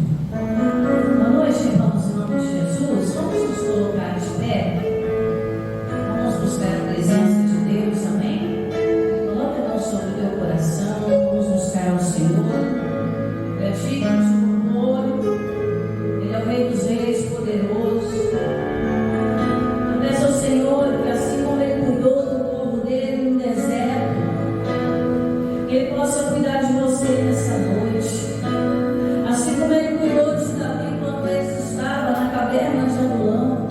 Boa noite, irmãos, em nome de Jesus. Vamos nos colocar de pé. Vamos buscar a presença de Deus, amém? Coloque a mão sobre o teu coração. Vamos buscar o Senhor. Ele é digno de louvor. Ele é o Rei dos Reis, poderoso. Eu peço ao Senhor que, assim como Ele cuidou do povo dele no deserto, que Ele possa cuidar de você nessa noite. Assim como Ele cuidou de Davi quando ele estava na caverna de Adulão,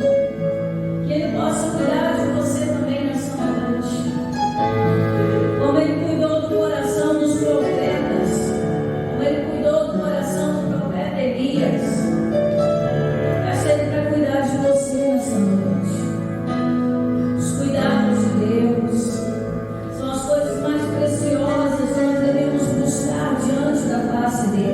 que Ele possa cuidar de você também nessa noite. Como Ele cuidou do coração dos profetas, como Ele cuidou do coração do profeta Elias, peça Ele para cuidar de você nessa noite. Os cuidados de Deus são as coisas mais preciosas que nós devemos buscar diante da face dele.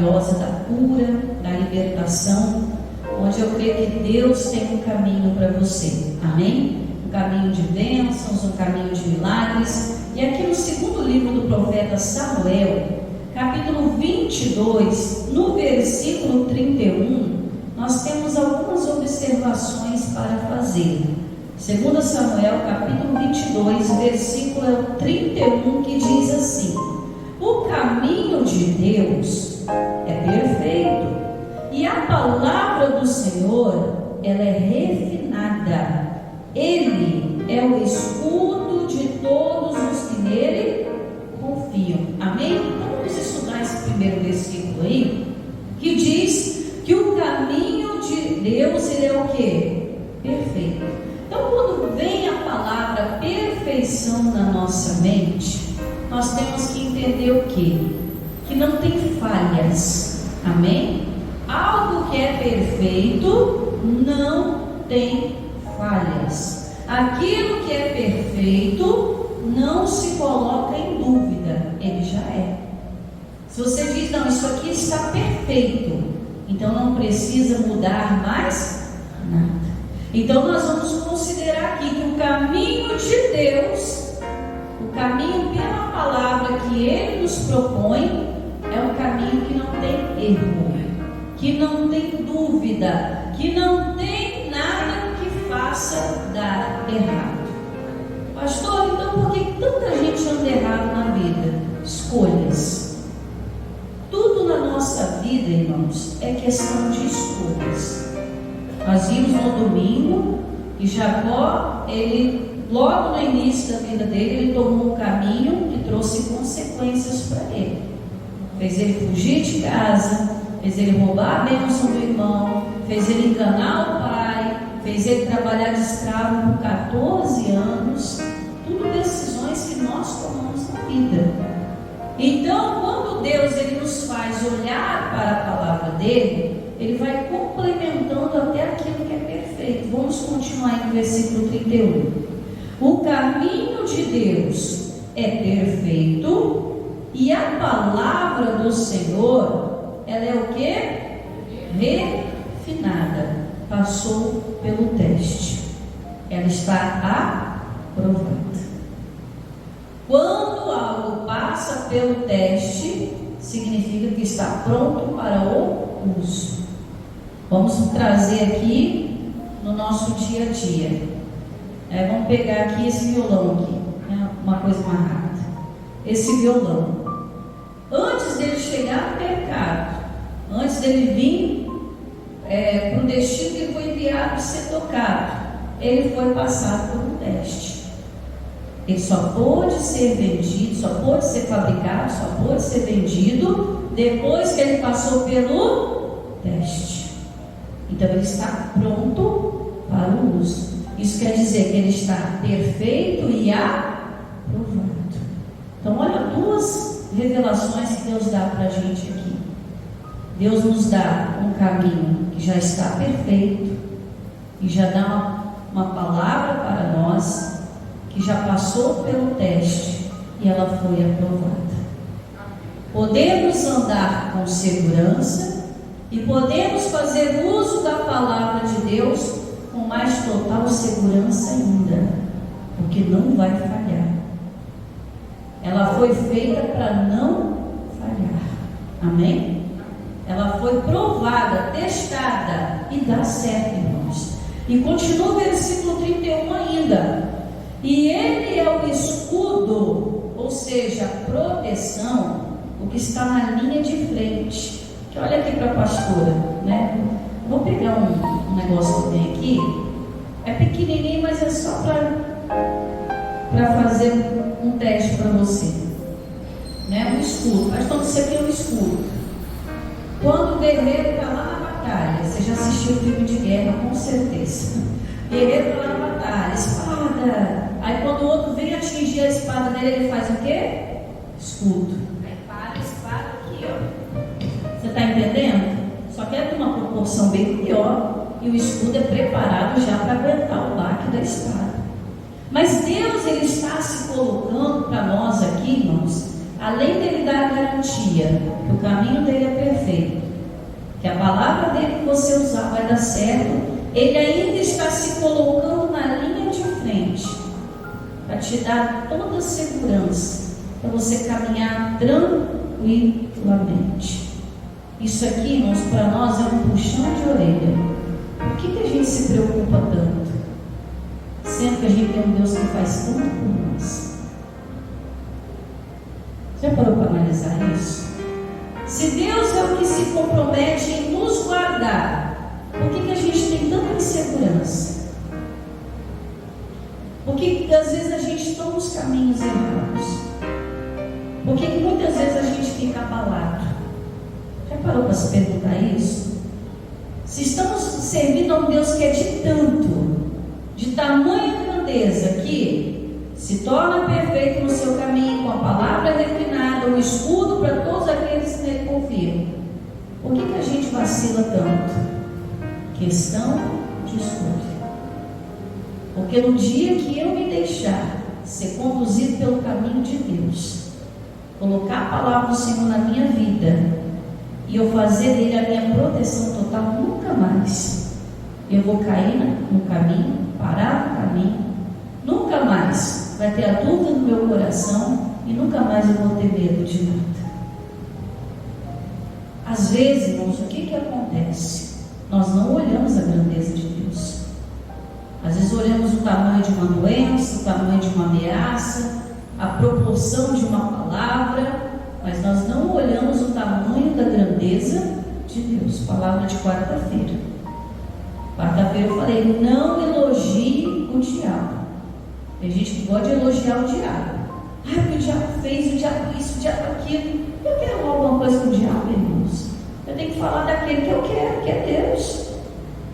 maravilhosa da cura, da libertação, onde eu creio que Deus tem um caminho para você, amém? Um caminho de bênçãos, um caminho de milagres. E aqui no segundo livro do profeta Samuel, capítulo 22, no versículo 31, nós temos algumas observações para fazer. 2 Samuel, capítulo 22, versículo 31, que diz assim: o caminho de Deus é perfeito, e a palavra do Senhor, ela é refinada. Ele é o escudo de todos os que nele confiam. Amém? Então vamos estudar esse primeiro versículo aí, que diz que o caminho de Deus, ele é o quê? Perfeito. Então, quando vem a palavra perfeição na nossa mente, nós temos que entender o quê? Que não tem falhas. Amém? Algo que é perfeito não tem falhas. Aquilo que é perfeito não se coloca em dúvida, ele já é. Se você diz, não, isso aqui está perfeito, então não precisa mudar mais nada. Então nós vamos considerar aqui que o caminho de Deus, o caminho pela palavra que Ele nos propõe, é um caminho que não tem erro, que não tem dúvida, que não tem nada que faça dar errado. Pastor, então por que tanta gente anda errado na vida? Escolhas. Tudo na nossa vida, irmãos, é questão de escolhas. Nós vimos no domingo que Jacó, ele, logo no início da vida dele, ele tomou um caminho que trouxe consequências para ele. Fez ele fugir de casa, fez ele roubar a bênção do irmão, fez ele enganar o pai, fez ele trabalhar de escravo por 14 anos. Tudo decisões que nós tomamos na vida. Então, quando Deus ele nos faz olhar para a palavra dele, ele vai complementando até aquilo que é perfeito. Vamos continuar no versículo 31. O caminho de Deus é perfeito, e a palavra do Senhor, ela é o que? Refinada. Passou pelo teste. Ela está aprovada. Quando algo passa pelo teste, significa que está pronto para o uso. Vamos trazer aqui no nosso dia a dia. Vamos pegar aqui esse violão aqui, uma coisa mais rápida. Esse violão, antes dele chegar no mercado, antes dele vir para o destino que ele foi enviado e ser tocado, ele foi passado por um teste. Ele só pôde ser vendido, só pôde ser fabricado, só pôde ser vendido depois que ele passou pelo teste. Então ele está pronto para o uso. Isso quer dizer que ele está perfeito e aprovado. Então olha duas revelações que Deus dá para a gente aqui. Deus nos dá um caminho que já está perfeito e já dá uma palavra para nós que já passou pelo teste e ela foi aprovada. Podemos andar com segurança e podemos fazer uso da palavra de Deus com mais total segurança ainda, porque não vai falhar. Ela foi feita para não falhar. Amém? Ela foi provada, testada e dá certo, irmãos. E continua o versículo 31 ainda. E ele é o escudo, ou seja, a proteção, o que está na linha de frente. Que olha aqui para a pastora, né? Vou pegar um negócio que tem aqui. É pequenininho, mas é só para fazer um teste para você, né? Um escudo. Mas quando você tem um escudo, quando o guerreiro está lá na batalha, você já assistiu o filme de guerra com certeza. O guerreiro está lá na batalha, espada. Aí quando o outro vem atingir a espada dele, ele faz o quê? Escudo. Aí para a espada aqui, ó. Você está entendendo? Só que é de uma proporção bem pior. E o escudo é preparado já para aguentar o baque da espada. Mas Deus, ele está se colocando para nós aqui, irmãos, além dele dar a garantia que o caminho dele é perfeito, que a palavra dele que você usar vai dar certo, ele ainda está se colocando na linha de frente para te dar toda a segurança, para você caminhar tranquilamente. Isso aqui, irmãos, para nós é um puxão de orelha. Por que a gente se preocupa tanto? Sendo que a gente tem um Deus que faz tanto por nós. Já parou para analisar isso? Se Deus é o que se compromete em nos guardar, por que a gente tem tanta insegurança? Por que às vezes a gente toma os caminhos errados? Por que muitas vezes a gente fica abalado? Já parou para se perguntar isso? Se estamos servindo a um Deus que é de tanto, de tamanha grandeza, que se torna perfeito no seu caminho, com a palavra refinada, um escudo para todos aqueles que nele confiam, por que a gente vacila tanto? Questão de escolha. Porque no dia que eu me deixar ser conduzido pelo caminho de Deus, colocar a palavra do Senhor na minha vida e eu fazer dele a minha proteção total, nunca mais eu vou cair no caminho, parar no caminho, nunca mais vai ter a dúvida no meu coração e nunca mais eu vou ter medo de nada. Às vezes, irmãos, o que acontece? Nós não olhamos a grandeza de Deus. Às vezes olhamos o tamanho de uma doença, o tamanho de uma ameaça, a proporção de uma palavra, mas nós não olhamos o tamanho da grandeza de Deus. Palavra de quarta-feira. Quarta-feira eu falei, não elogie o diabo. Tem gente que gosta de elogiar o diabo. Porque o diabo fez, o diabo isso, o diabo aquilo. Eu quero alguma coisa com o diabo, irmãos. Eu tenho que falar daquele que eu quero, que é Deus.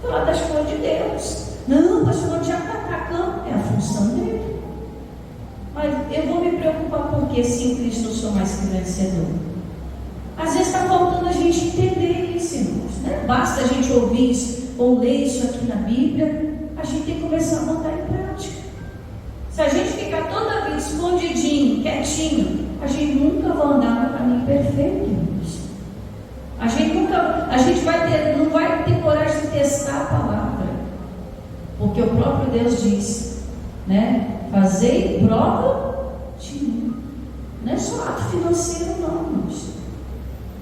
Falar das coisas de Deus. Não, pastor, o diabo está atacando. É a função dele. Mas eu vou me preocupar porque se em Cristo eu sou mais que vencedor. Às vezes está faltando a gente entender isso, irmãos, né? Basta a gente ouvir isso ou ler isso aqui na Bíblia, a gente tem que começar a botar em prática. Se a gente ficar toda vida escondidinho, quietinho, a gente nunca vai andar no caminho perfeito, irmãos. A gente não vai ter coragem de testar a palavra, porque o próprio Deus diz, né? Fazei prova de mim. Não é só ato financeiro, não, irmãos.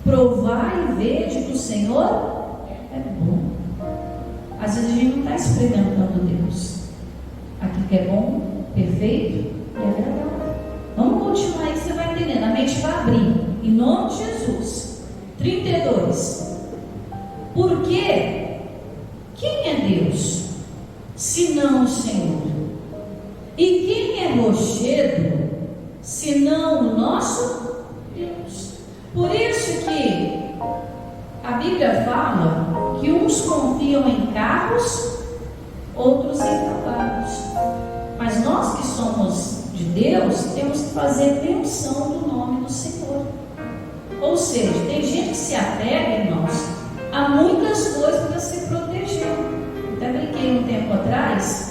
Provar e ver de que o Senhor é bom. Às vezes a gente não está experimentando Deus. Aquilo que é bom, perfeito e agradável. Vamos continuar aí que você vai entendendo. A mente vai abrir. Em nome de Jesus. 32. Porque quem é Deus, senão o Senhor? E quem é rochedo, senão o nosso Deus? Por isso que a Bíblia fala que uns confiam em carros, outros em cavalos. Mas nós que somos de Deus, temos que fazer menção do nome do Senhor. Ou seja, tem gente que se apega, irmãos, a muitas coisas para se proteger. Até brinquei um tempo atrás.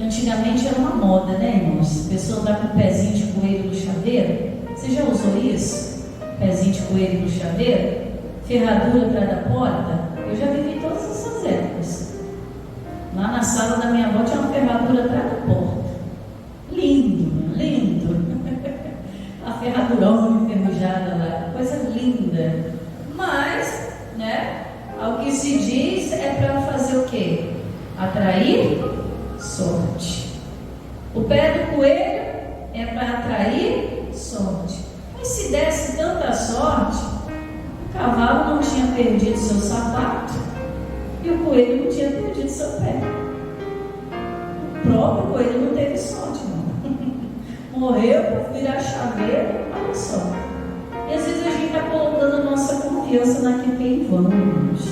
Antigamente era uma moda, né, irmãos? A pessoa dá com o pezinho de coelho no chaveiro. Você já usou isso? Pezinho de coelho no chaveiro? Ferradura atrás da porta? Eu já vivi todas essas épocas. Lá na sala da minha avó tinha uma ferradura atrás da porta. Lindo, lindo. A ferradurona enferrujada lá. Coisa linda. Mas, né, ao que se diz é para fazer o quê? Atrair sorte. O pé do coelho é para atrair sorte. Mas se desse tanta sorte, o cavalo não tinha perdido seu sapato e o coelho não tinha perdido seu pé. O próprio coelho não teve sorte, não. Morreu por virar chaveiro, olha só. E às vezes a gente está colocando a nossa confiança naquilo que é em vão, irmãos.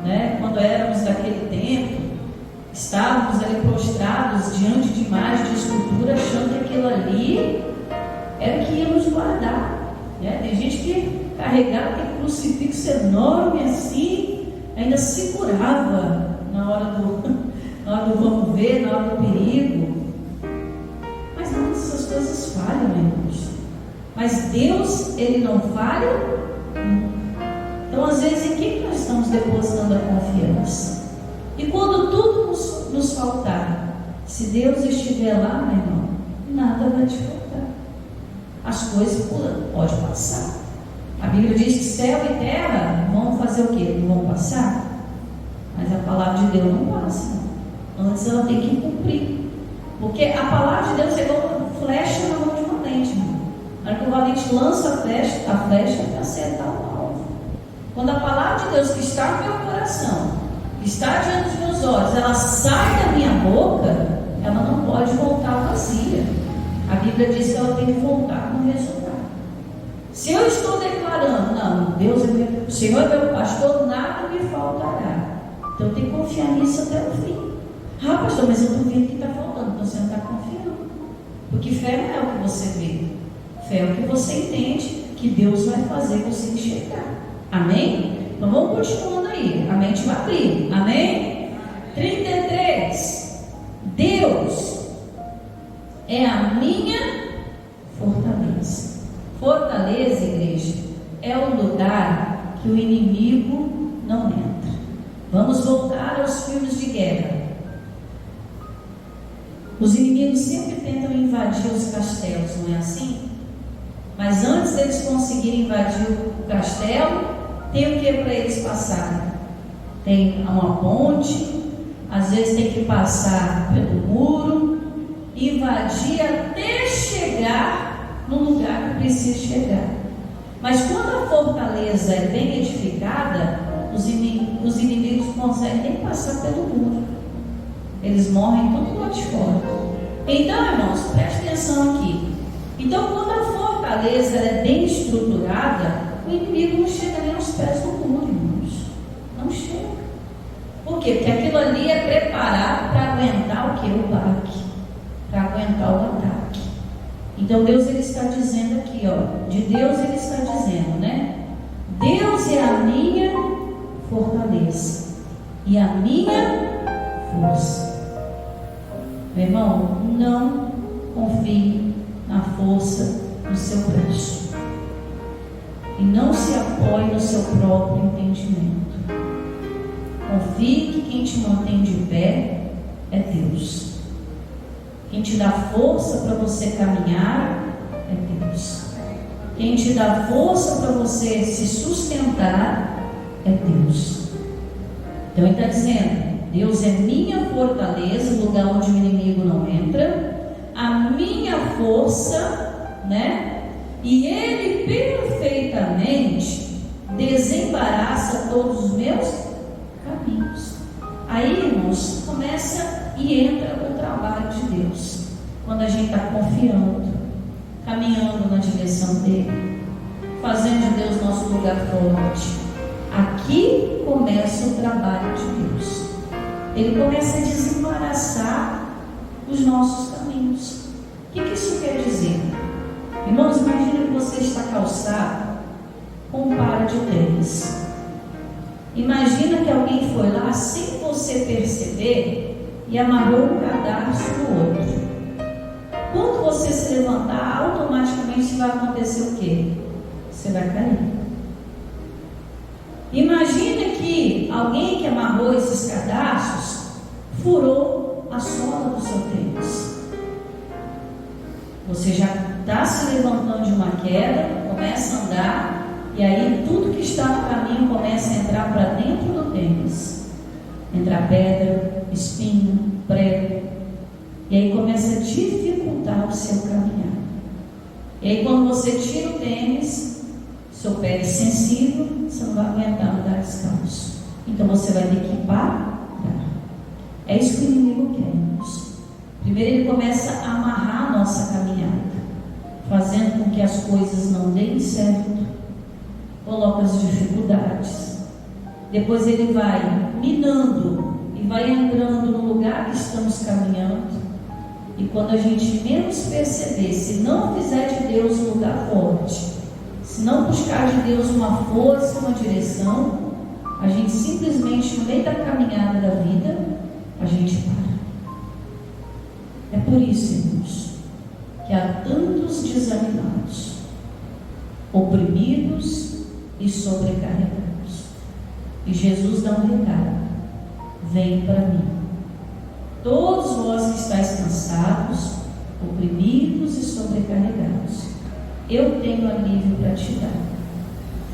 Né? Quando éramos daquele tempo, estávamos ali prostrados diante de imagens de escultura, achando que aquilo ali era o que ia nos guardar. Né? Tem gente que carregava aquele crucifixo enorme assim, ainda segurava na hora do vamos ver, na hora do perigo. Mas não, essas coisas falham, irmãos. Mas Deus, Ele não falha Então, às vezes, em quem nós estamos depositando a confiança? E quando tudo nos faltar, se Deus estiver lá, meu irmão, nada vai te faltar. As coisas podem passar. A Bíblia diz que céu e terra vão fazer o quê? Não vão passar? Mas a palavra de Deus não passa. Antes ela tem que cumprir. Porque a palavra de Deus é igual uma flecha na mão de um valente. Na hora que o valente lança a flecha é para acertar o alvo. Quando a palavra de Deus que está no meu coração, que está diante dos meus olhos, ela sai da minha boca, ela não pode voltar vazia. A Bíblia diz que ela tem que voltar com resultado. Se eu estou declarando, não, Deus o Senhor é meu pastor, nada me faltará. Então eu tenho que confiar nisso até o fim. Ah, pastor, mas eu estou vendo que está faltando. Então você não está confiando. Porque fé não é o que você vê. Fé é o que você entende que Deus vai fazer você enxergar. Amém? Então vamos continuando aí. A mente vai abrir. Amém? 33. Deus é a minha fortaleza. Fortaleza, igreja, é o lugar que o inimigo não entra. Vamos voltar aos filmes de guerra. Os inimigos sempre tentam invadir os castelos, não é assim? Mas antes deles conseguirem invadir o castelo, tem o que para eles passarem? Tem uma ponte, às vezes tem que passar pelo muro, invadir até chegar no lugar que precisa chegar. Mas quando a fortaleza é bem edificada, os inimigos não conseguem nem passar pelo muro. Eles morrem tudo lá de fora. Então, irmãos, preste atenção aqui. Então, quando a fortaleza é bem estruturada, o inimigo não chega nem aos pés do muro, irmãos. Não chega. Por quê? Porque aquilo ali é preparado para aguentar o quê? O baque. Para aguentar o ataque. Então, Deus ele está dizendo aqui, ó. De Deus ele está dizendo, né? Deus é a minha fortaleza e a minha força. Meu irmão, não confie na força do seu braço e não se apoie no seu próprio entendimento. Confie que quem te mantém de pé é Deus. Quem te dá força para você caminhar é Deus. Quem te dá força para você se sustentar é Deus. Então ele está dizendo: Deus é minha fortaleza, o lugar onde o inimigo não entra, a minha força, né? E Ele perfeitamente desembaraça todos os meus caminhos. Aí, irmãos, começa e entra o trabalho de Deus. Quando a gente está confiando, caminhando na direção dEle, fazendo de Deus nosso lugar forte. Aqui começa o trabalho de Deus. Ele começa a desembaraçar os nossos caminhos. O que isso quer dizer? Irmãos, imagina que você está calçado com um par de tênis. Imagina que alguém foi lá sem você perceber e amarrou um cadarço no outro. Quando você se levantar, automaticamente vai acontecer o quê? Você vai cair. Imagina que alguém que amarrou esses cadarços furou a sola do seu tênis. Você já está se levantando de uma queda, começa a andar, e aí tudo que está no caminho começa a entrar para dentro do tênis. Entra pedra, espinho, prego, e aí começa a dificultar o seu caminhar. E aí quando você tira o tênis, seu pé é sensível, você não vai aguentar andar descalço. Então você vai ter que parar. É isso que o inimigo quer, irmãos. Primeiro ele começa a amarrar a nossa caminhada, fazendo com que as coisas não deem certo, coloca as dificuldades. Depois ele vai minando e vai entrando no lugar que estamos caminhando. E quando a gente menos perceber, se não fizer de Deus um lugar forte, se não buscar de Deus uma força, uma direção, a gente simplesmente, no meio da caminhada da vida, a gente para. É por isso, irmãos, que há tantos desanimados, oprimidos e sobrecarregados. E Jesus dá um recado: vem para mim, todos vós que estáis cansados, oprimidos e sobrecarregados, eu tenho alívio para te dar.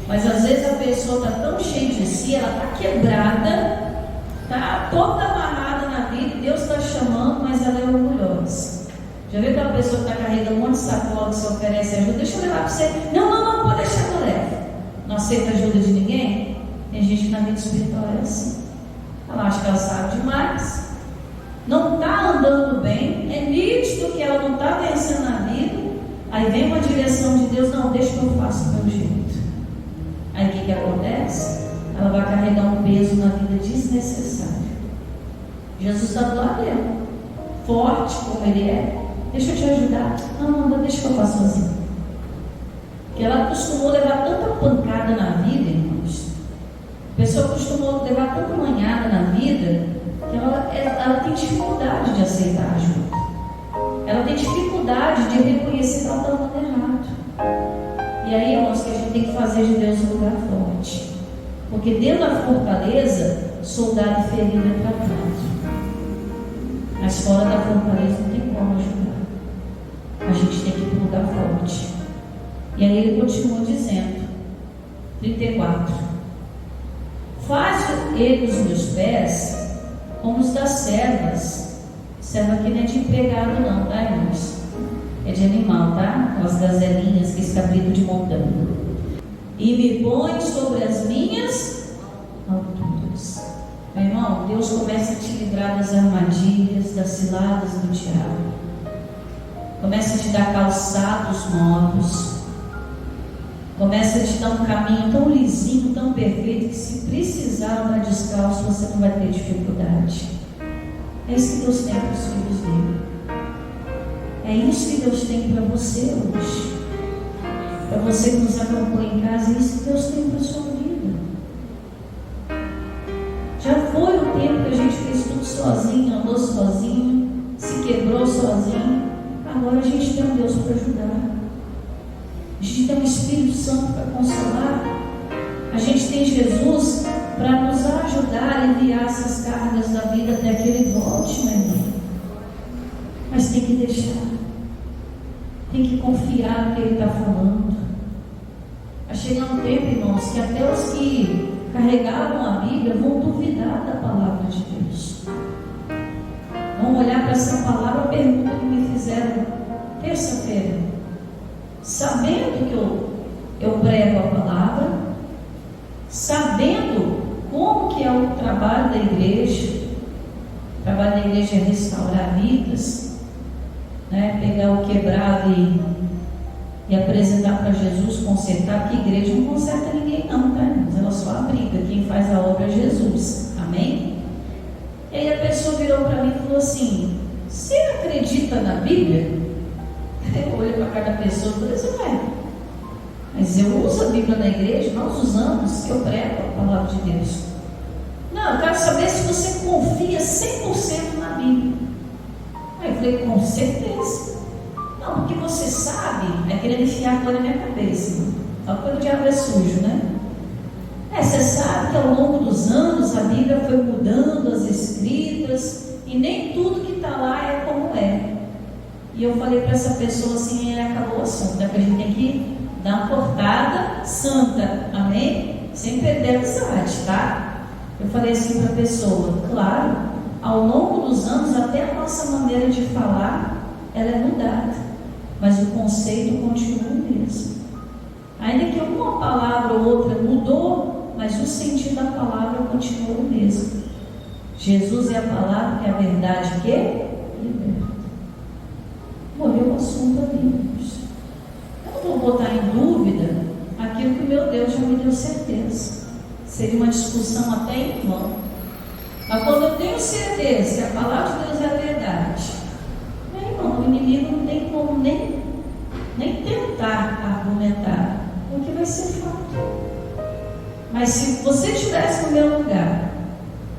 Mas às vezes a pessoa está tão cheia de si, ela está quebrada, está toda amarrada na vida, e Deus está chamando, mas ela é orgulhosa. Já viu aquela pessoa que está carregando um monte de sacola, que se oferece ajuda? Deixa eu levar para você. Não, pode deixar que eu levo. Não aceita ajuda de ninguém? Tem gente que na vida espiritual é assim. Ela acha que ela sabe demais, não está andando bem, é nítido que ela não está vencendo a vida. Aí vem uma direção de Deus: não, deixa que eu faço do meu jeito. Aí o que acontece? Ela vai carregar um peso na vida desnecessário. Jesus está do lado dela, forte como ele é. Deixa eu te ajudar. Não, deixa que eu faço sozinho. Porque ela acostumou a levar tanta pancada na vida, irmãos. A pessoa acostumou a levar tanta manhada na vida, que ela tem dificuldade de aceitar ajuda. Ela tem dificuldade de reconhecer que ela está andando errado. E aí, irmãos, que a gente tem que fazer de Deus um lugar forte. Porque dentro da fortaleza, soldado ferido é tratado. Mas fora da fortaleza não tem como ajudar. A gente tem que ir para um lugar forte. E aí ele continua dizendo, 34: faz ele os meus pés como os das servas. Serva aqui não é de empregado não, tá, irmãos? É de animal, tá? As gazelinhas, que esse cabrito de montanha. E me põe sobre as minhas alturas. Meu irmão, Deus começa a te livrar das armadilhas, das ciladas do diabo. Começa a te dar calçados novos. Começa a te dar um caminho tão lisinho, tão perfeito, que se precisar andar descalço, você não vai ter dificuldade. É isso que Deus tem para os filhos dele. É isso que Deus tem para você hoje. Para você que nos acompanha em casa, é isso que Deus tem para a sua vida. Já foi o tempo que a gente fez tudo sozinho, andou sozinho, se quebrou sozinho. Agora a gente tem um Deus para ajudar. A gente tem um Espírito Santo para consolar. A gente tem Jesus para nos ajudar a aliviar essas cargas da vida até que Ele volte, meu irmão. Mas tem que deixar. Tem que confiar no que Ele está falando. Vai chegar um tempo, irmãos, que até os que carregavam a Bíblia vão duvidar da palavra de Deus. Vão olhar para essa palavra. A pergunta que me fizeram terça-feira, sabendo que eu prego a palavra, sabendo como que é o trabalho da igreja. O trabalho da igreja é restaurar vidas, né? Pegar o quebrado e apresentar para Jesus, consertar. Porque a igreja não conserta ninguém não, tá, irmãos? Ela só abriga. Quem faz a obra é Jesus, amém? E aí a pessoa virou para mim e falou assim: você acredita na Bíblia? Eu olhei para cada pessoa e falei assim: mas eu uso a Bíblia na igreja, nós usamos, eu prego a palavra de Deus. Não, eu quero saber se você confia 100% na Bíblia. Aí eu falei: com certeza. Não, porque você sabe, é querendo enfiar a coisa na minha cabeça. Só quando o diabo é sujo, né? Você sabe que ao longo dos anos a Bíblia foi mudando as escritas e nem tudo que está lá é como é. E eu falei para essa pessoa assim: acabou o assunto, né? Que a gente tem que dar uma cortada santa, amém? Sem perder a amizade, tá? Eu falei assim para a pessoa: claro, ao longo dos anos até a nossa maneira de falar ela é mudada, mas o conceito continua o mesmo. Ainda que uma palavra ou outra mudou, mas o sentido da palavra continua o mesmo. Jesus é a palavra que é a verdade que liberta. Morreu o assunto ali, irmãos. Eu não vou botar em dúvida aquilo que meu Deus já me deu certeza. Seria uma discussão até em vão. Mas quando eu tenho certeza que a palavra de Deus é a verdade, meu irmão, o inimigo não tem como nem tentar argumentar, porque vai ser fato. Mas se você estivesse no meu lugar,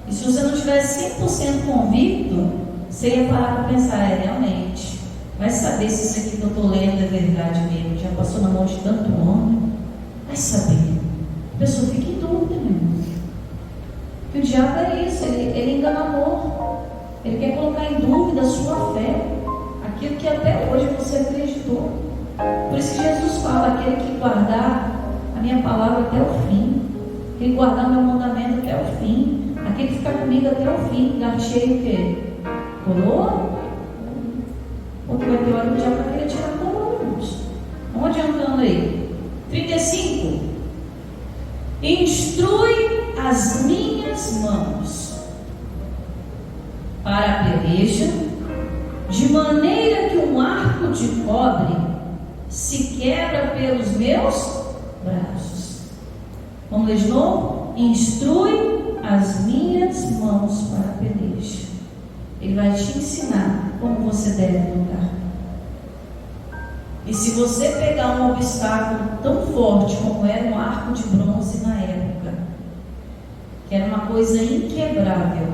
e se você não estivesse 100% convicto, você ia parar para pensar: realmente, vai saber se isso aqui que eu estou lendo é verdade mesmo, já passou na mão de tanto homem, vai saber. A pessoa fica em dúvida, meu irmão. Que o diabo é isso, ele engana amor. Ele quer colocar em dúvida a sua fé, aquilo que até hoje você acreditou. Por isso que Jesus fala: aquele que guardar a minha palavra até o fim, aquele que guardar o meu mandamento até o fim, aquele que ficar comigo até o fim, dar-te-ei o quê? Coroa? Porque vai ter hora que o diabo vai querer tirar a coroa, irmãos. Vamos adiantando aí. 35. Instrui as minhas mãos para a peleja, de maneira que um arco de cobre se quebra pelos meus braços. Vamos ler de novo? Instrui as minhas mãos para a peleja. Ele vai te ensinar como você deve lutar. E se você pegar um obstáculo tão forte como era um arco de bronze na época, que era uma coisa inquebrável,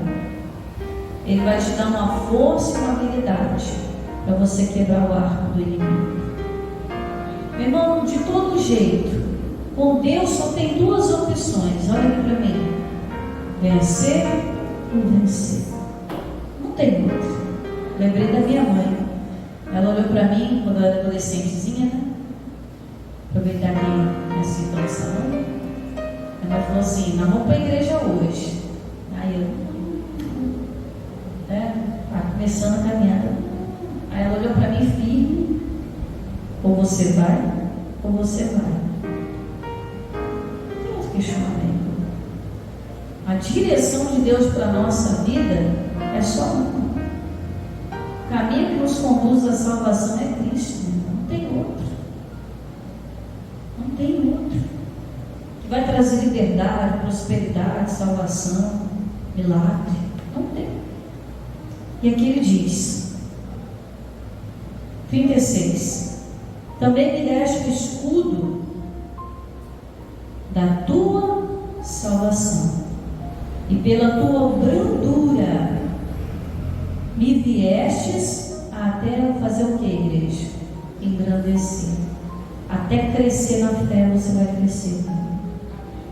ele vai te dar uma força e uma habilidade para você quebrar o arco do inimigo. Meu irmão, de todo jeito, com Deus só tem duas opções. Olha aqui para mim: vencer ou vencer. Não tem outra. Lembrei da minha mãe. Ela olhou para mim quando eu era adolescentezinha, né? Aproveitar que minha filha está no salão. Ela falou assim: nós vamos para a igreja hoje. Aí eu, começando a caminhada. Aí ela olhou para mim firme: ou você vai, ou você vai. Não tem outro questionamento. A direção de Deus para a nossa vida é só uma. O caminho que nos conduz à salvação é Cristo. Não tem outro. Não tem outro. Que vai trazer liberdade, prosperidade, salvação, milagre. Não tem. E aqui ele diz, 36: também me deste o escudo da tua salvação, e pela tua brandura me viestes até fazer o que, igreja? Engrandecer. Até crescer na fé você vai crescer.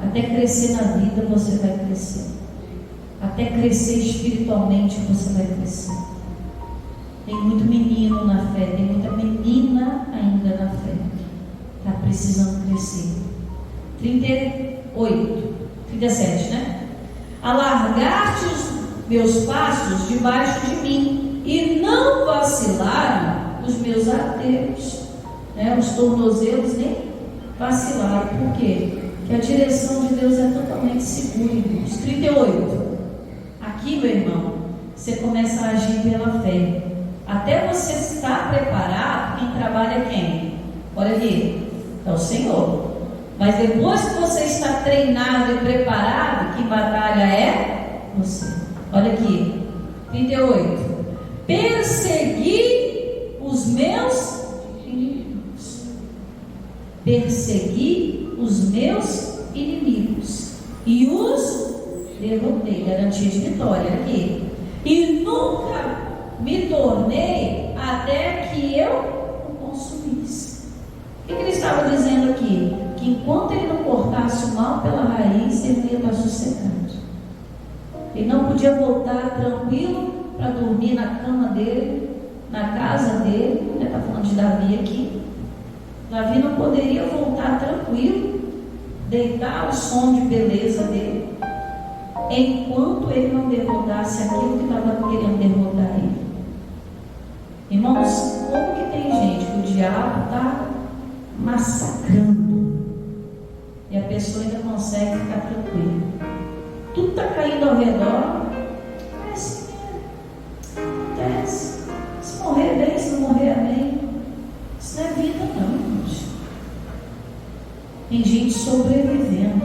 Até crescer na vida você vai crescer. Até crescer espiritualmente você vai crescer. Tem muito menino na fé, tem muita menina ainda na fé. Está precisando crescer. 38, 37, né? Alargar-te os meus passos debaixo de mim, e não vacilaram os meus arteiros, né? Os tornozelos nem vacilaram. Por quê? Porque a direção de Deus é totalmente segura, irmãos. 38. Aqui, meu irmão, você começa a agir pela fé. Até você estar preparado, quem trabalha é quem? Olha aqui, é o Senhor. Mas depois que você está treinado e preparado, quem batalha é você. Olha aqui, 38. Persegui os meus inimigos. Persegui os meus inimigos e os derrotei. Garantia de vitória aqui. E nunca me tornei até que eu o consumisse. O que ele estava dizendo aqui? Que enquanto ele não cortasse o mal pela raiz, ele ia estar sossegado. Ele não podia voltar tranquilo para dormir na cama dele, na casa dele. Está falando de Davi aqui. Davi não poderia voltar tranquilo, deitar ao som de beleza dele, enquanto ele não derrotasse aquilo que estava querendo derrotar ele. Irmãos, como que tem gente que o diabo está massacrando e a pessoa ainda consegue ficar tranquila? Tudo está caindo ao redor. É assim mesmo. Acontece. Se morrer bem, se não morrer bem. Isso não é vida não, irmãos. Tem gente sobrevivendo.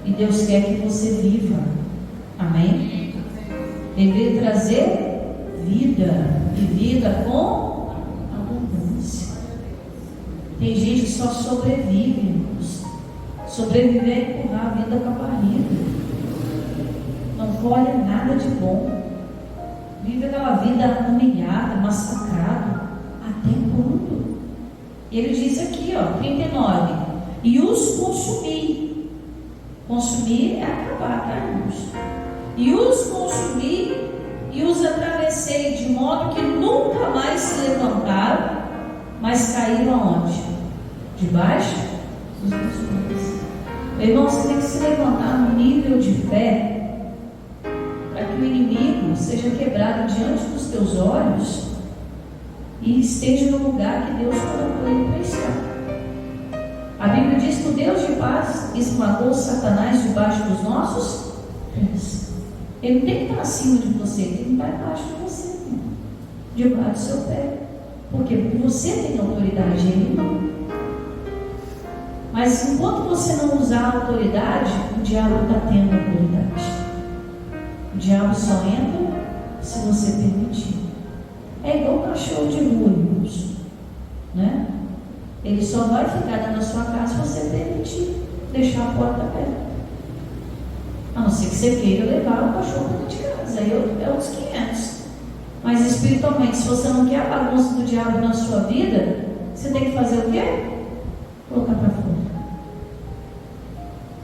E Deus quer que você viva. Amém? Ele veio trazer vida. E vida com abundância. Tem gente que só sobrevive, irmãos. Sobreviver é empurrar a vida com a barriga. Não colhe nada de bom. Vive aquela vida humilhada, massacrado. Até quando? Ele diz aqui, 39: e os consumi Consumir é acabar, tá, irmãos? E os consumi e os atravessei de modo que nunca mais se levantaram, mas caíram aonde? Debaixo dos meus pés. Meu irmão, você tem que se levantar no nível de fé para que o inimigo seja quebrado diante dos teus olhos e esteja no lugar que Deus colocou ele para estar. A Bíblia diz que o Deus de paz esmagou Satanás debaixo dos nossos pés. Ele não tem que estar acima de você, ele tem que estar embaixo de você, irmão, debaixo do seu pé. Por quê? Porque você tem autoridade, ele não. Mas enquanto você não usar a autoridade, o diabo está tendo autoridade. O diabo só entra se você permitir. É igual um cachorro de rua, irmãos, né? Ele só vai ficar dentro da sua casa se você permitir deixar a porta aberta. A não ser que você queira levar o cachorro dentro de casa, aí é uns 500. Mas espiritualmente, se você não quer a bagunça do diabo na sua vida, você tem que fazer o quê? Colocar para fora.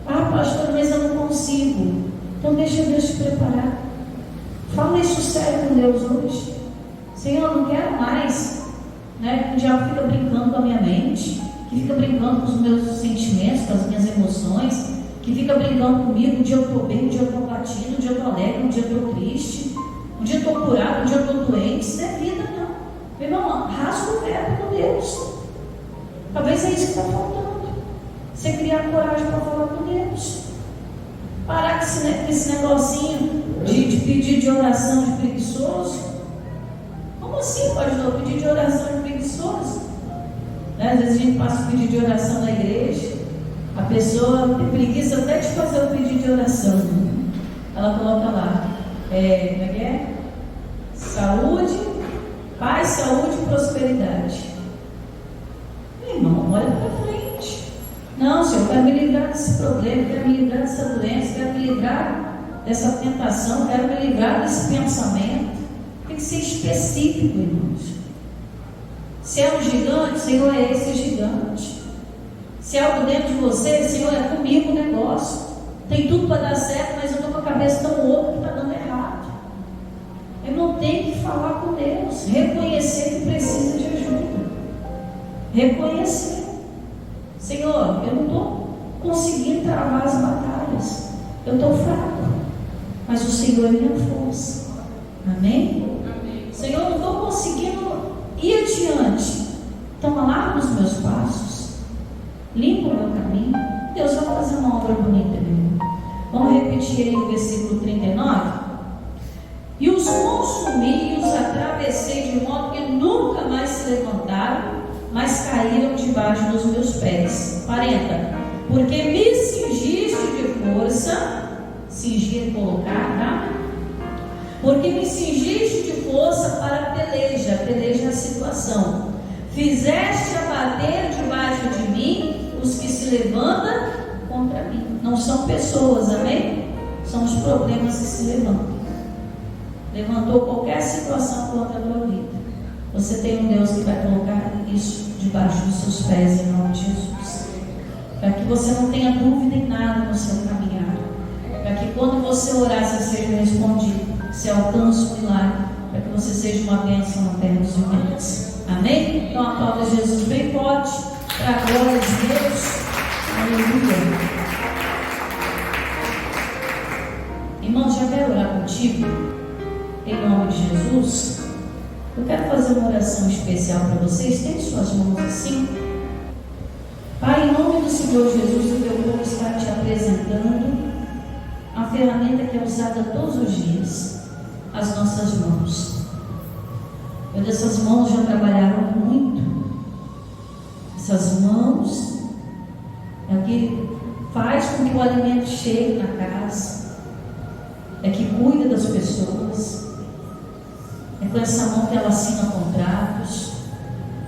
Ah, pastor, mas eu não consigo. Então deixa Deus te preparar. Fala isso sério com Deus hoje. Senhor, eu não quero mais, né, que o diabo fica brincando com a minha mente, que fica brincando com os meus sentimentos, com as minhas emoções, que fica brincando comigo. Um dia eu estou bem, um dia eu estou batido, um dia eu estou alegre, um dia eu estou triste, um dia eu estou curado, um dia eu estou doente. Isso não é vida, não. Meu irmão, rasga o verbo com Deus. Talvez é isso que está faltando. Você criar coragem para falar com Deus. Parar com esse negocinho de pedir de oração de preguiçoso. Como assim, pastor? Pedir de oração de preguiçoso? Né? Às vezes a gente passa o pedido de oração na igreja, a pessoa tem preguiça até de fazer o pedido de oração. Ela coloca lá, como é que é? Saúde, paz, saúde e prosperidade. Meu irmão, olha para frente. Não, Senhor, eu quero me livrar desse problema, quero me livrar dessa doença, quero me livrar dessa tentação, quero me livrar desse pensamento. Tem que ser específico, irmãos. Se é um gigante, Senhor, é esse gigante. Se é algo dentro de você, Senhor, é comigo o negócio. Tem tudo para dar certo, mas eu estou com a cabeça tão louca que está dando errado. Eu não tenho que falar com Deus, reconhecer que precisa de ajuda. Reconhecer. Senhor, eu não estou conseguindo travar as batalhas. Eu estou fraco, mas o Senhor é minha força. Amém? Senhor, eu não estou conseguindo ir adiante. Então alarga os meus passos, limpa o meu caminho. Deus vai fazer uma obra bonita, meu irmão. Vamos repetir aí o versículo 39. E os consumi e os atravessei de modo que nunca mais se levantaram, mas caíram debaixo dos meus pés. 40. Porque me cingiste de força, cingir, colocar, tá? Porque me cingiste de força para a peleja é a situação. Fizeste abater debaixo de mim os que se levantam contra mim. Não são pessoas, amém? São os problemas que se levantam. Levantou qualquer situação contra a tua vida. Você tem um Deus que vai colocar isso debaixo dos seus pés em nome de Jesus. Para que você não tenha dúvida em nada no seu caminhar. Para que quando você orar, você seja respondido. Você alcança o milagre, para que você seja uma bênção na terra dos viventes. Amém? Então aplauda Jesus bem forte, para a glória de Deus. Aleluia. Irmãos, já quero orar contigo, em nome de Jesus. Eu quero fazer uma oração especial para vocês. Tem suas mãos assim. Pai, em nome do Senhor Jesus, o teu povo está te apresentando a ferramenta que é usada todos os dias, as nossas mãos. Meu Deus, essas mãos já trabalharam muito. Essas mãos é o que faz com que o alimento chegue na casa, é que cuida das pessoas, é com essa mão que ela assina contratos,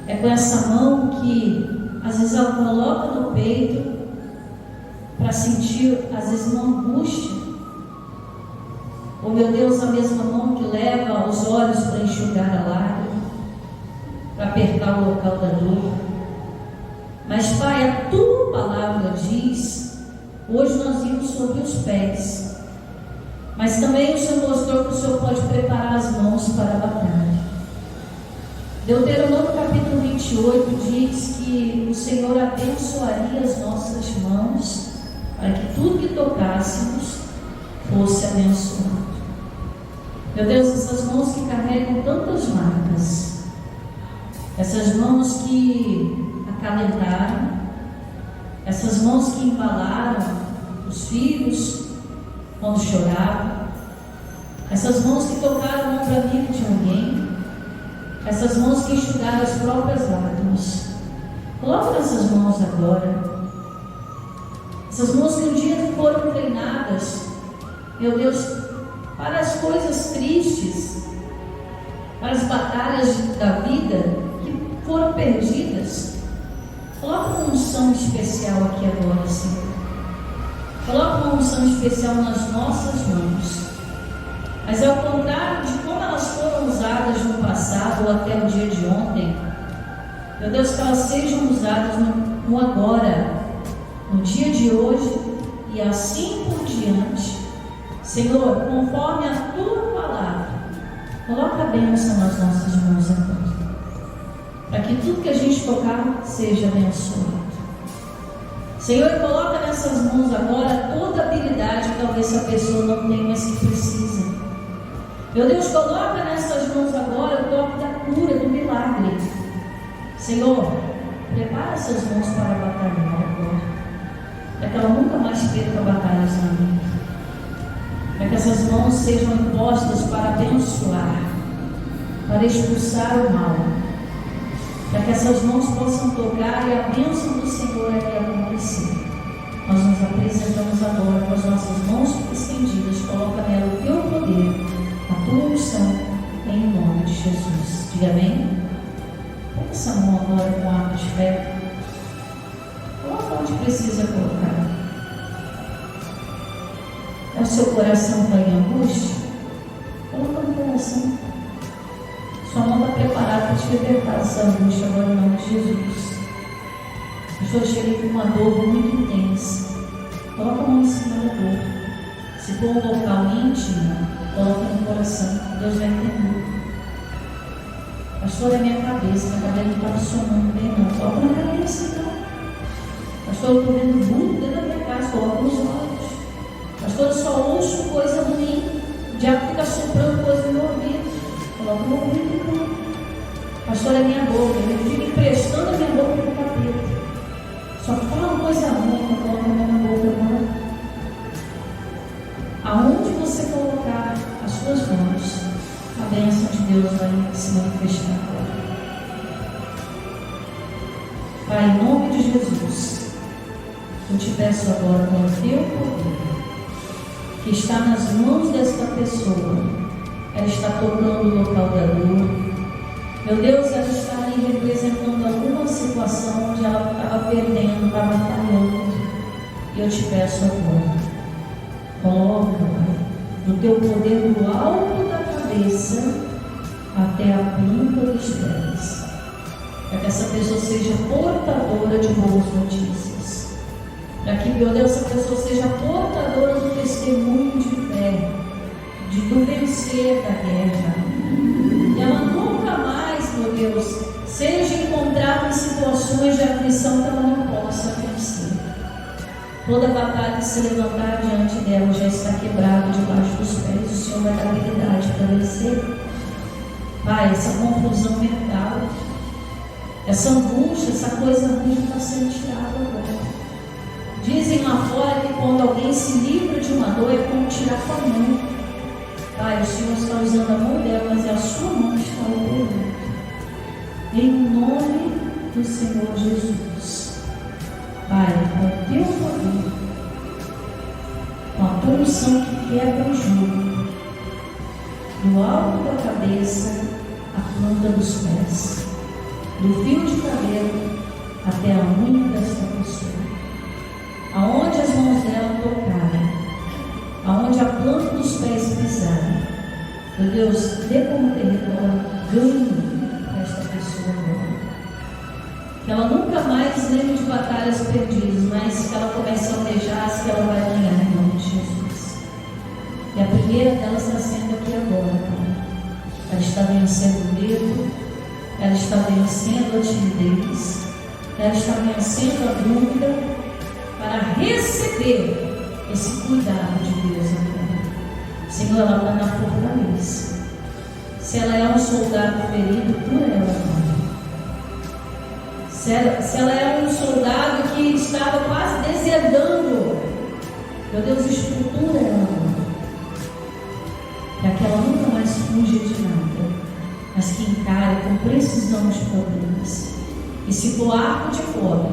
é com essa mão que às vezes ela coloca no peito para sentir, às vezes, uma angústia. Oh meu Deus, a mesma mão que leva os olhos para enxugar a lágrima, para apertar o local da dor. Mas Pai, a tua palavra diz Hoje nós vimos sobre os pés, mas também o Senhor mostrou que o Senhor pode preparar as mãos para a batalha. Deuteronômio capítulo 28 diz que o Senhor abençoaria as nossas mãos para que tudo que tocássemos fosse abençoado. Meu Deus, essas mãos que carregam tantas marcas, essas mãos que acalentaram, essas mãos que embalaram os filhos quando choravam, essas mãos que tocaram a ombro amigo de alguém, essas mãos que enxugaram as próprias lágrimas. Coloque nessas mãos agora. Essas mãos que um dia foram treinadas, meu Deus, para as coisas tristes, para as batalhas da vida que foram perdidas. Coloque uma unção especial aqui agora, Senhor. Coloque uma unção especial nas nossas mãos. Mas ao contrário de como elas foram usadas no passado ou até o dia de ontem, meu Deus, que elas sejam usadas no agora, no dia de hoje e assim por diante. Senhor, conforme a tua palavra, coloca a bênção nas nossas mãos agora, para que tudo que a gente tocar seja abençoado. Senhor, coloca nessas mãos agora toda a habilidade que talvez essa pessoa não tenha, mas que precisa. Meu Deus, coloca nessas mãos agora o toque da cura, do milagre. Senhor, prepara essas mãos para batalhar agora, para que ela nunca mais perca batalhas na vida, para que essas mãos sejam impostas para abençoar, para expulsar o mal, para que essas mãos possam tocar e a bênção do Senhor aqui acontecer. Nós nos apresentamos agora com as nossas mãos estendidas. Coloca nela o teu poder, a tua unção, em nome de Jesus. Diga amém. Pega essa mão agora com ato de fé. Coloca onde precisa colocar. É o seu coração que está em angústia? Coloca no coração. Sua mão está preparada para te libertar dessa angústia agora em nome de Jesus. Eu cheguei com uma dor muito intensa. Coloca a mão em cima da dor. Se for um local íntimo, coloca no coração. Deus vai entender. Pastor, é minha cabeça não está funcionando bem não. Coloca na cabeça então. Pastor, eu estou vendo vulto dentro da minha casa. Coloca nos olhos. Pastor, eu só ouço coisa ruim. O diabo fica soprando coisa no meu ouvido. Coloca no ouvido então. Pastor, é minha boca. Ele fica emprestando a minha boca para o capeta. Só fala coisa ruim quando coloca a mão na boca agora. Aonde você colocar as suas mãos, a bênção de Deus vai se manifestar agora. Pai, em nome de Jesus, eu te peço agora com o teu poder, que está nas mãos desta pessoa. Ela está tocando o local da dor. Meu Deus, ela está ali representando alguma situação onde ela estava perdendo, estava falhando. E eu te peço agora, coloca do teu poder do alto da cabeça até a planta dos pés, para que essa pessoa seja portadora de boas notícias, para que, meu Deus, essa pessoa seja portadora do testemunho de fé, do vencer da guerra. E ela nunca mais, meu Deus, seja encontrada em situações de aflição que ela não possa vencer. Toda batalha que se levantar diante dela já está quebrada debaixo dos pés. O Senhor vai dar habilidade para vencer. Pai, essa confusão mental, essa angústia, essa coisa ruim está sendo tirada agora. Dizem lá fora que quando alguém se livra de uma dor é como tirar com a mão. Pai, o Senhor está usando a mão dela, mas é a sua mão que está operando. Em nome do Senhor Jesus. Pai, com o teu poder, com a tua unção que quebra o jugo, do alto da cabeça à planta dos pés, do fio de cabelo até a unha desta pessoa, aonde as mãos dela tocarem, aonde a planta dos pés pisarem, meu Deus, dê como território ganho para esta pessoa agora. Que ela nunca mais lembre de batalhas perdidas, mas que ela comece a almejar as que ela primeira delas está sendo aqui agora, Pai. Ela está vencendo o medo, ela está vencendo a timidez, ela está vencendo a dúvida para receber esse cuidado de Deus agora. Senhor, ela está na fortaleza. Se ela é um soldado ferido, cura ela agora. Se ela é um soldado que estava quase deserdando, meu Deus, estrutura ela agora, para que ela nunca mais fuja de nada, mas que encare com precisão os problemas. E se for arco de fora,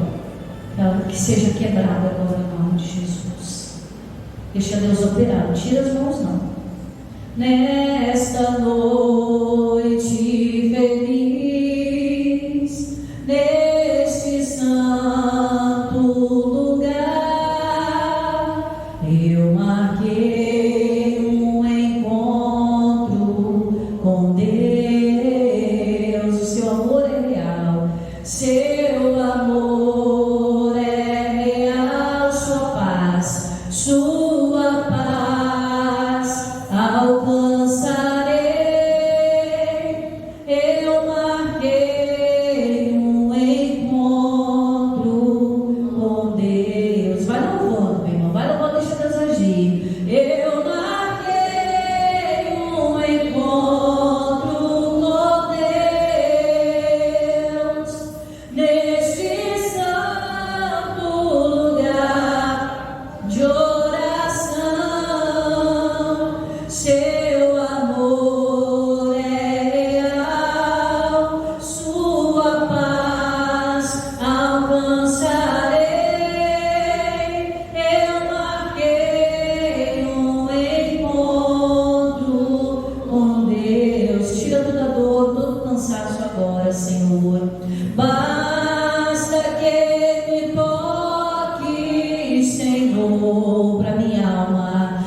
que seja quebrado agora em nome de Jesus. Deixa Deus operar, não tira as mãos não. Nesta noite feliz, neste santo lugar, eu marquei um encontro com Deus. O seu amor é real, seu amor é real, sua paz alcançarei. Eu marquei um encontro com Deus. Vai louvando, meu irmão, vai louvando, deixa Deus agir. Eu marquei um encontro com Deus neste santo lugar de oração. Seu amor é real, sua paz alcançarei. Eu marquei um encontro com Deus. Tira toda dor, todo cansaço agora, Senhor. Basta que me toque, Senhor, para minha alma,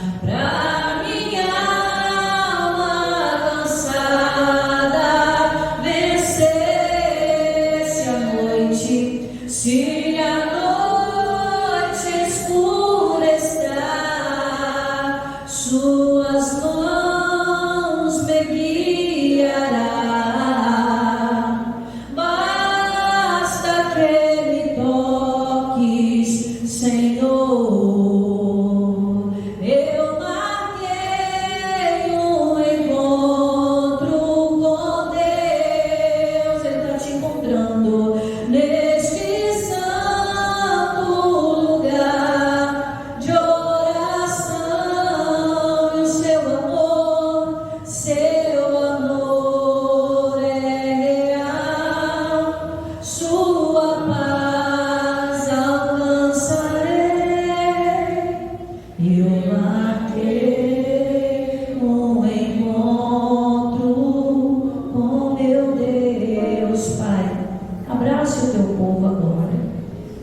cansada, vencer-se a noite. Se a noite escura está, suas mãos me guiarão. Basta que me toques, Senhor. Eu marquei um encontro com Deus. Ele está te encontrando neste santo lugar de oração. E o seu amor é real, sua paz alcançarei. Eu marquei um encontro com meu Deus. Pai, abraça o teu povo agora.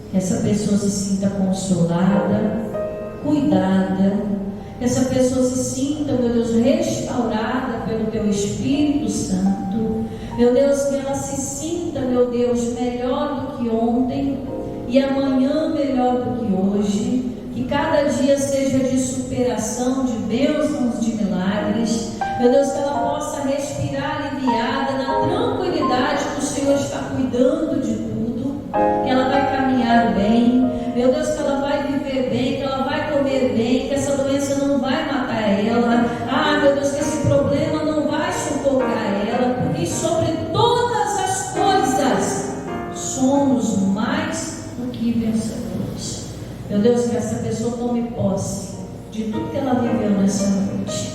Que essa pessoa se sinta consolada, cuidada. Que essa pessoa se sinta, meu Deus, restaurada pelo teu Espírito Santo. Meu Deus, que ela se sinta, meu Deus, melhor do que ontem e amanhã melhor do que hoje. Que cada dia seja de superação, de bênçãos, de milagres. Meu Deus, que ela possa respirar aliviada na tranquilidade que o Senhor está cuidando de tudo. Que ela vai caminhar bem. Meu Deus, que ela vai viver bem, que ela vai comer bem, que essa doença não vai matar ela. Ah, meu Deus, que esse problema não vai sufocar ela, porque sobre todas as coisas somos mais do que vencedores. Meu Deus, que essa pessoa tome posse de tudo que ela viveu nessa noite.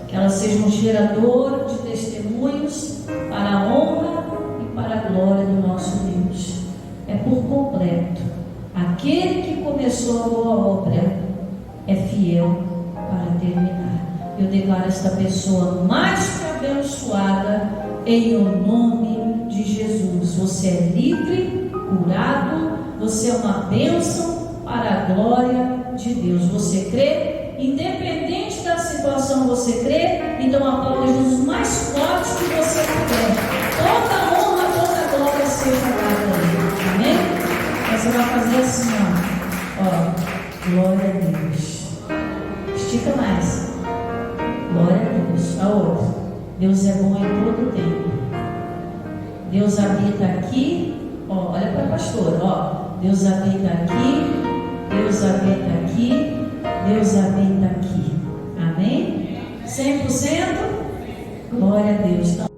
Que ela seja um gerador de testemunhos para a honra e para a glória do nosso Deus. É por completo. Aquele que começou a boa obra é fiel para terminar. Eu declaro esta pessoa mais que abençoada em o nome de Jesus. Você é livre, curado, você é uma bênção para a glória de Deus. Você crê? Independente da situação, você crê? Então aplauda Jesus mais forte que você puder. Toda honra, toda glória seja dada a Ele. Amém? Você vai fazer assim, ó. Glória a Deus. Estica mais. Deus é bom em todo tempo. Deus habita aqui, ó, olha para a pastora, ó. Deus habita aqui, Deus habita aqui, Deus habita aqui. Amém? 100%? Glória a Deus.